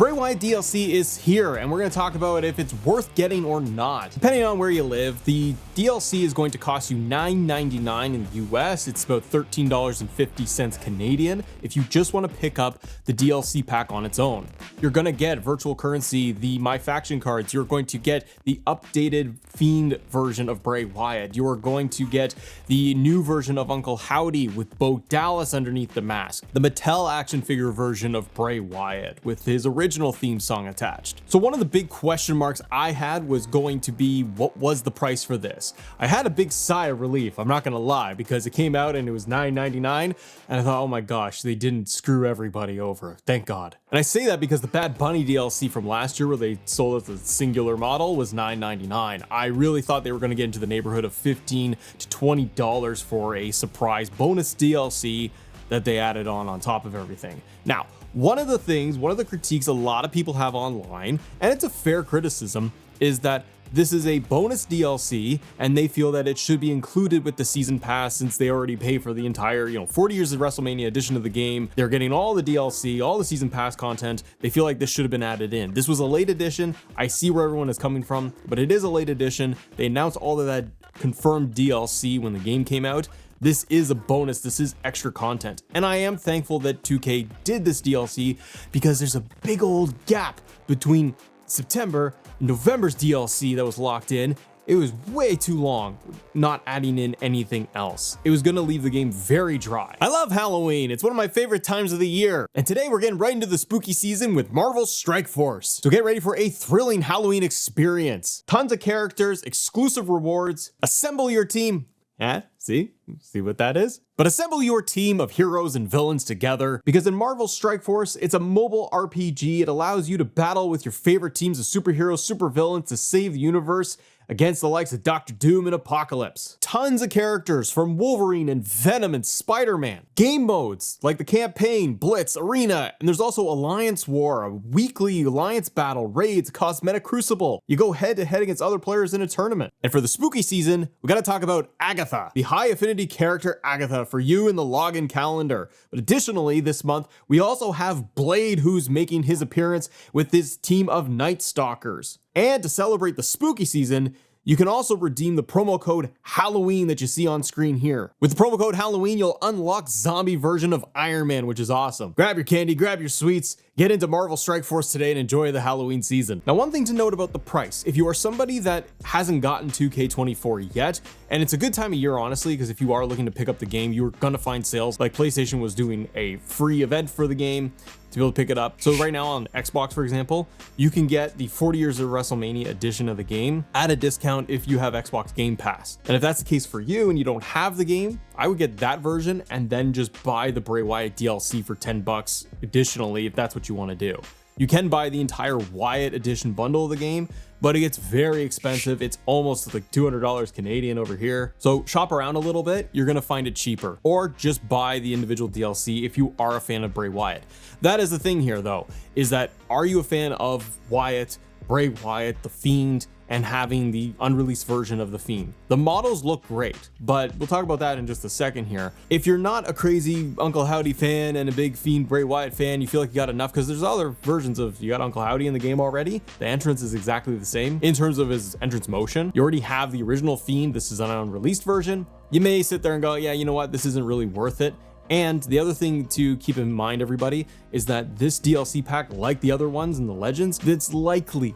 Bray Wyatt DLC is here, and we're going to talk about if it's worth getting or not. Depending on where you live, the DLC is going to cost you $9.99 in the US. It's about $13.50 Canadian if you just want to pick up the DLC pack on its own. You're going to get virtual currency, the My Faction cards. You're going to get the updated Fiend version of Bray Wyatt. You are going to get the new version of Uncle Howdy with Bo Dallas underneath the mask. The Mattel action figure version of Bray Wyatt with his original theme song attached. So one of the big question marks I had was going to be, what was the price for this? I had a big sigh of relief, I'm not gonna lie, because it came out and it was $9.99, and I thought, oh my gosh, they didn't screw everybody over, thank God. And I say that because the Bad Bunny DLC from last year, where they sold it as a singular model, was $9.99. I really thought they were gonna get into the neighborhood of $15 to $20 for a surprise bonus DLC that they added on top of everything. Now, one of the critiques a lot of people have online, and it's a fair criticism, is that this is a bonus DLC and they feel that it should be included with the season pass since they already pay for the entire, 40 years of WrestleMania edition of the game. They're getting all the DLC, all the season pass content. They feel like this should have been added in. This was a late edition. I see where everyone is coming from, but it is a late edition. They announced all of that confirmed DLC when the game came out. This is a bonus, this is extra content. And I am thankful that 2K did this DLC because there's a big old gap between September and November's DLC that was locked in. It was way too long, not adding in anything else. It was gonna leave the game very dry. I love Halloween, it's one of my favorite times of the year. And today we're getting right into the spooky season with Marvel's Strike Force. So get ready for a thrilling Halloween experience. Tons of characters, exclusive rewards, assemble your team. Yeah, see what that is? But assemble your team of heroes and villains together, because in Marvel's Strike Force, it's a mobile RPG. It allows you to battle with your favorite teams of superheroes, supervillains to save the universe against the likes of Doctor Doom and Apocalypse. Tons of characters from Wolverine and Venom and Spider-Man. Game modes like the campaign, Blitz, Arena, and there's also Alliance War, a weekly alliance battle, raids, cosmetic crucible. You go head to head against other players in a tournament. And for the spooky season, we gotta talk about Agatha, the high affinity character Agatha for you in the login calendar. But additionally, this month, we also have Blade, who's making his appearance with his team of Night Stalkers. And to celebrate the spooky season, you can also redeem the promo code Halloween that you see on screen here. With the promo code Halloween, you'll unlock zombie version of Iron Man, which is awesome. Grab your candy, grab your sweets, get into Marvel Strike Force today and enjoy the Halloween season. Now, one thing to note about the price, if you are somebody that hasn't gotten 2K24 yet, and it's a good time of year, honestly, because if you are looking to pick up the game, you're gonna find sales. Like PlayStation was doing a free event for the game to be able to pick it up. So right now on Xbox, for example, you can get the 40 Years of WrestleMania edition of the game at a discount if you have Xbox Game Pass. And if that's the case for you and you don't have the game, I would get that version and then just buy the Bray Wyatt DLC for $10 additionally if that's what you want to do. You can buy the entire Wyatt edition bundle of the game, but it gets very expensive. It's almost like $200 Canadian over here. So shop around a little bit, you're gonna find it cheaper, or just buy the individual DLC if you are a fan of Bray Wyatt. That is the thing here though, is that are you a fan of Wyatt, Bray Wyatt, The Fiend, and having the unreleased version of The Fiend? The models look great, but we'll talk about that in just a second here. If you're not a crazy Uncle Howdy fan and a big Fiend Bray Wyatt fan, you feel like you got enough, because there's other versions of, you got Uncle Howdy in the game already. The entrance is exactly the same in terms of his entrance motion. You already have the original Fiend. This is an unreleased version. You may sit there and go, yeah, you know what? This isn't really worth it. And the other thing to keep in mind, everybody, is that this DLC pack, like the other ones in the Legends, it's likely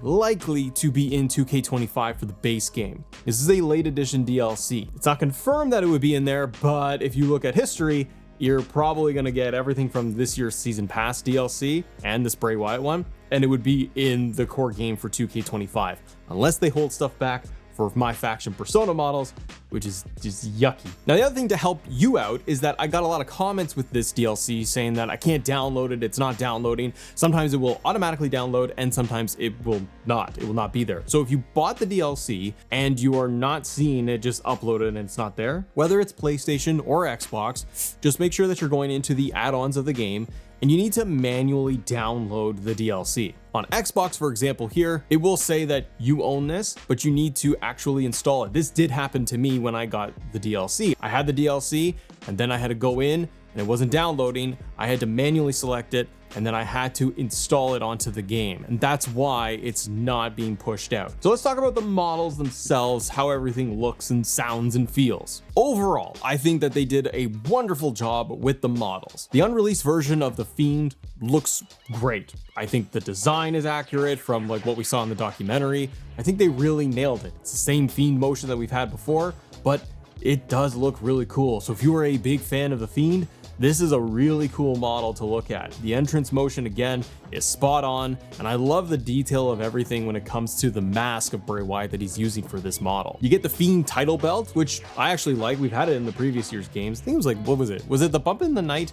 to be in 2K25 for the base game. This is a late edition DLC. It's not confirmed that it would be in there, but if you look at history, you're probably gonna get everything from this year's Season Pass DLC and this Bray Wyatt one, and it would be in the core game for 2K25, unless they hold stuff back for My Faction Persona models, which is just yucky. Now, the other thing to help you out is that I got a lot of comments with this DLC saying that I can't download it, it's not downloading. Sometimes it will automatically download and sometimes it will not be there. So if you bought the DLC and you are not seeing it just uploaded and it's not there, whether it's PlayStation or Xbox, just make sure that you're going into the add-ons of the game and you need to manually download the DLC. On Xbox, for example, here, it will say that you own this, but you need to actually install it. This did happen to me when I got the DLC. I had the DLC and then I had to go in and it wasn't downloading. I had to manually select it, and then I had to install it onto the game, and that's why it's not being pushed out. So let's talk about the models themselves, how everything looks and sounds and feels. Overall, I think that they did a wonderful job with the models. The unreleased version of The Fiend looks great. I think the design is accurate from like what we saw in the documentary. I think they really nailed it. It's the same Fiend motion that we've had before, but it does look really cool. So if you are a big fan of The Fiend, this is a really cool model to look at. The entrance motion, again, is spot on, and I love the detail of everything when it comes to the mask of Bray Wyatt that he's using for this model. You get the Fiend title belt, which I actually like. We've had it in the previous year's games. I think it was like, what was it? Was it the Bump in the Night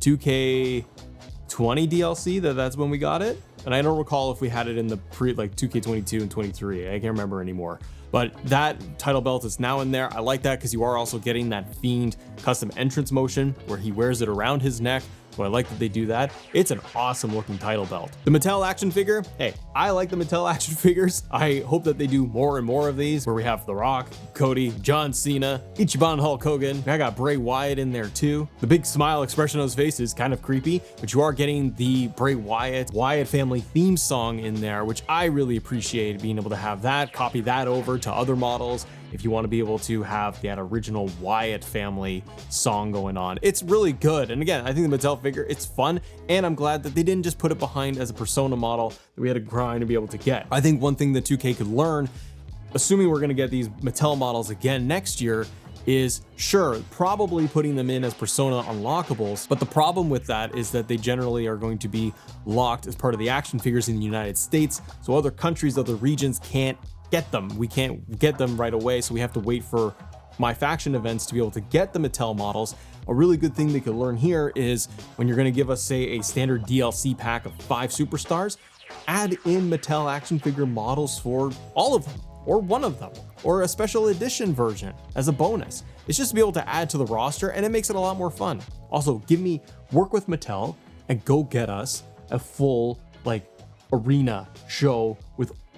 2K20 DLC that's when we got it? And I don't recall if we had it in the like 2K22 and 23. I can't remember anymore. But that title belt is now in there. I like that because you are also getting that Fiend custom entrance motion where he wears it around his neck. So I like that they do that. It's an awesome looking title belt. The Mattel action figure, hey, I like the Mattel action figures. I hope that they do more and more of these, where we have The Rock, Cody, John Cena, Ichiban Hulk Hogan. I got Bray Wyatt in there too. The big smile expression on his face is kind of creepy, but you are getting the Bray Wyatt family theme song in there, which I really appreciate being able to have that, copy that over to other models. If you want to be able to have that original Wyatt family song going on, it's really good. And again, I think the Mattel figure, it's fun, and I'm glad that they didn't just put it behind as a Persona model that we had to grind to be able to get. I think one thing that 2K could learn, assuming we're going to get these Mattel models again next year, is sure, probably putting them in as Persona unlockables, but the problem with that is that they generally are going to be locked as part of the action figures in the United States, so other countries, other regions can't get them. We can't get them right away, so we have to wait for My Faction events to be able to get the Mattel models. A really good thing they could learn here is when you're going to give us, say, a standard DLC pack of 5 superstars, add in Mattel action figure models for all of them, or one of them, or a special edition version as a bonus. It's just to be able to add to the roster, and it makes it a lot more fun. Also, work with Mattel and go get us a full like arena show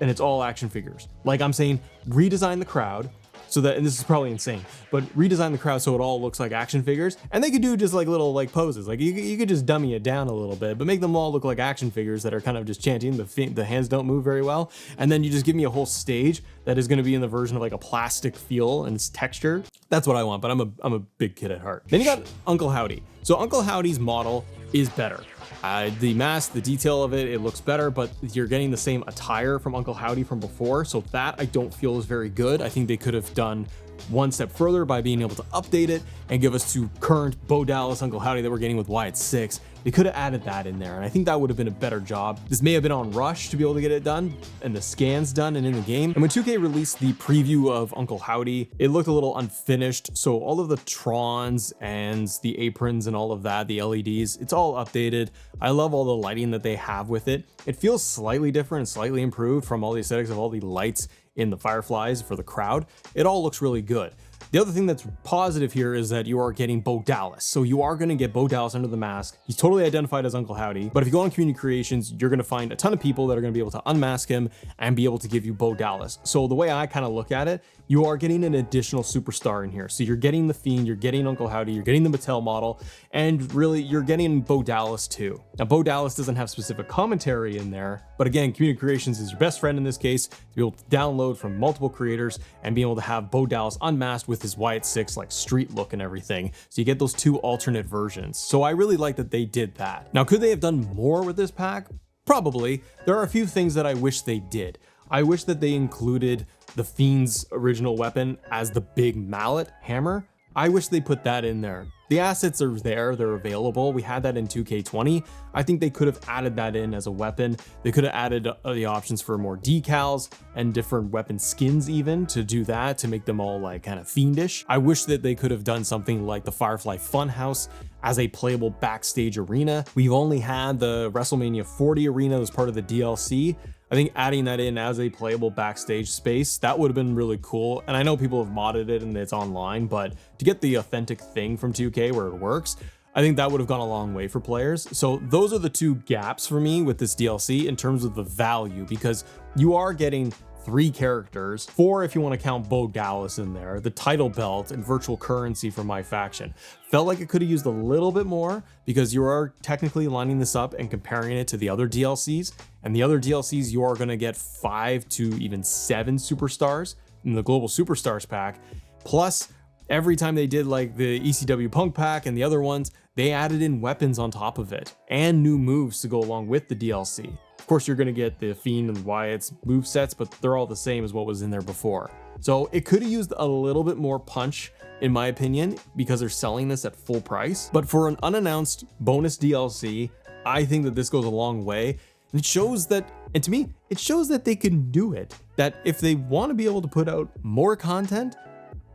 and it's all action figures. Like I'm saying, redesign the crowd so that, and this is probably insane, but redesign the crowd so it all looks like action figures, and they could do just like little like poses. Like you could just dummy it down a little bit, but make them all look like action figures that are kind of just chanting. The hands don't move very well, and then you just give me a whole stage that is going to be in the version of like a plastic feel and texture. That's what I want, but I'm a big kid at heart. Then you got Uncle Howdy. So Uncle Howdy's model is better. The mask, the detail of it looks better, but you're getting the same attire from Uncle Howdy from before, so that I don't feel is very good. I think they could have done one step further by being able to update it and give us to current Bo Dallas Uncle Howdy that we're getting with Wyatt 6. They could have added that in there, and I think that would have been a better job. This may have been on rush to be able to get it done and the scans done and in the game. And when 2K released the preview of Uncle Howdy, it looked a little unfinished. So all of the Trons and the aprons and all of that, the LEDs, it's all updated. I love all the lighting that they have with it. It feels slightly different and slightly improved from all the aesthetics of all the lights in the fireflies for the crowd. It all looks really good. The other thing that's positive here is that you are getting Bo Dallas. So you are going to get Bo Dallas under the mask. He's totally identified as Uncle Howdy, but if you go on community creations, you're going to find a ton of people that are going to be able to unmask him and be able to give you Bo Dallas. So the way I kind of look at it, you are getting an additional superstar in here. So you're getting the Fiend, you're getting Uncle Howdy, you're getting the Mattel model, and really you're getting Bo Dallas too. Now Bo Dallas doesn't have specific commentary in there, but again, community creations is your best friend in this case, to be able to download from multiple creators and be able to have Bo Dallas unmasked with his Wyatt 6 like street look and everything. So you get those 2 alternate versions. So I really like that they did that. Now, could they have done more with this pack? Probably. There are a few things that I wish they did. I wish that they included the Fiend's original weapon as the big mallet hammer. I wish they put that in there. The assets are there, they're available. We had that in 2K20. I think they could have added that in as a weapon. They could have added the options for more decals and different weapon skins even to do that, to make them all like kind of fiendish. I wish that they could have done something like the Firefly Funhouse as a playable backstage arena. We've only had the WrestleMania 40 arena as part of the DLC. I think adding that in as a playable backstage space, that would have been really cool. And I know people have modded it and it's online, but to get the authentic thing from 2K where it works, I think that would have gone a long way for players. So those are the 2 gaps for me with this DLC in terms of the value, because you are getting 3 characters, 4 if you want to count Bo Dallas in there, the title belt, and virtual currency for my faction. Felt like it could have used a little bit more because you are technically lining this up and comparing it to the other DLCs, and the other DLCs you are going to get 5 to even 7 superstars in the Global Superstars pack, plus every time they did like the ECW Punk pack and the other ones, they added in weapons on top of it and new moves to go along with the DLC. Of course, you're going to get the Fiend and Wyatt's move sets, but they're all the same as what was in there before. So it could have used a little bit more punch, in my opinion, because they're selling this at full price. But for an unannounced bonus DLC, I think that this goes a long way. And it shows that, and to me, it shows that they can do it. That if they want to be able to put out more content,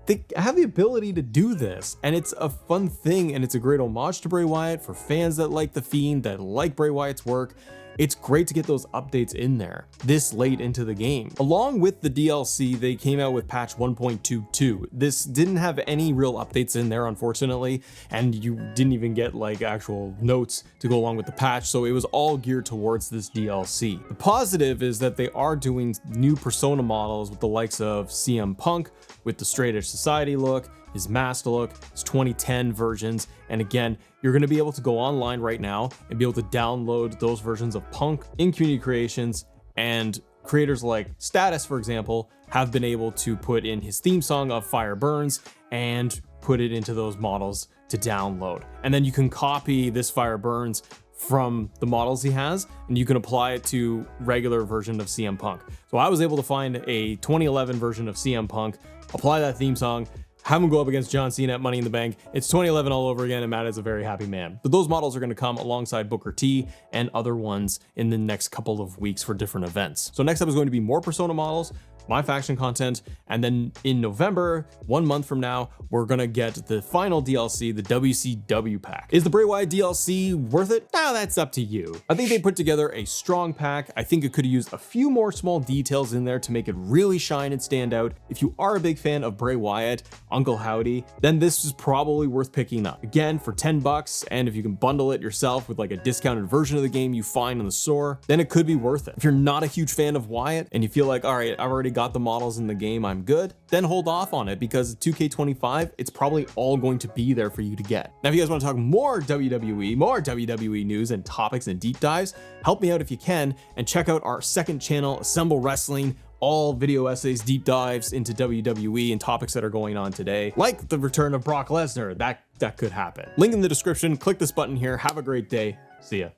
they have the ability to do this, and it's a fun thing, and it's a great homage to Bray Wyatt for fans that like The Fiend, that like Bray Wyatt's work. It's great to get those updates in there this late into the game. Along with the DLC, they came out with patch 1.22. This didn't have any real updates in there, unfortunately, and you didn't even get like actual notes to go along with the patch, so it was all geared towards this DLC. The positive is that they are doing new persona models with the likes of CM Punk, with the Straight Edge Society look, his masked look, his 2010 versions, and again, you're going to be able to go online right now and be able to download those versions of Punk in community creations, and creators like Status, for example, have been able to put in his theme song of Fire Burns and put it into those models to download. And then you can copy this Fire Burns from the models he has, and you can apply it to regular version of CM Punk. So I was able to find a 2011 version of CM Punk, apply that theme song, have him go up against John Cena at Money in the Bank. It's 2011 all over again, and Matt is a very happy man. But those models are going to come alongside Booker T and other ones in the next couple of weeks for different events. So next up is going to be more Persona models, my faction content, and then in November, 1 month from now, we're gonna get the final DLC, the WCW pack. Is the Bray Wyatt DLC worth it? Now that's up to you. I think they put together a strong pack. I think it could have used a few more small details in there to make it really shine and stand out. If you are a big fan of Bray Wyatt, Uncle Howdy, then this is probably worth picking up. Again, for 10 bucks, and if you can bundle it yourself with like a discounted version of the game you find in the store, then it could be worth it. If you're not a huge fan of Wyatt and you feel like, all right, I've already got the models in the game, I'm good, then hold off on it, because 2K25, it's probably all going to be there for you to get. Now, if you guys want to talk more WWE news and topics and deep dives, help me out if you can, and check out our second channel, Assemble Wrestling, all video essays, deep dives into WWE and topics that are going on today, like the return of Brock Lesnar. That could happen. Link in the description, click this button here, have a great day, see ya.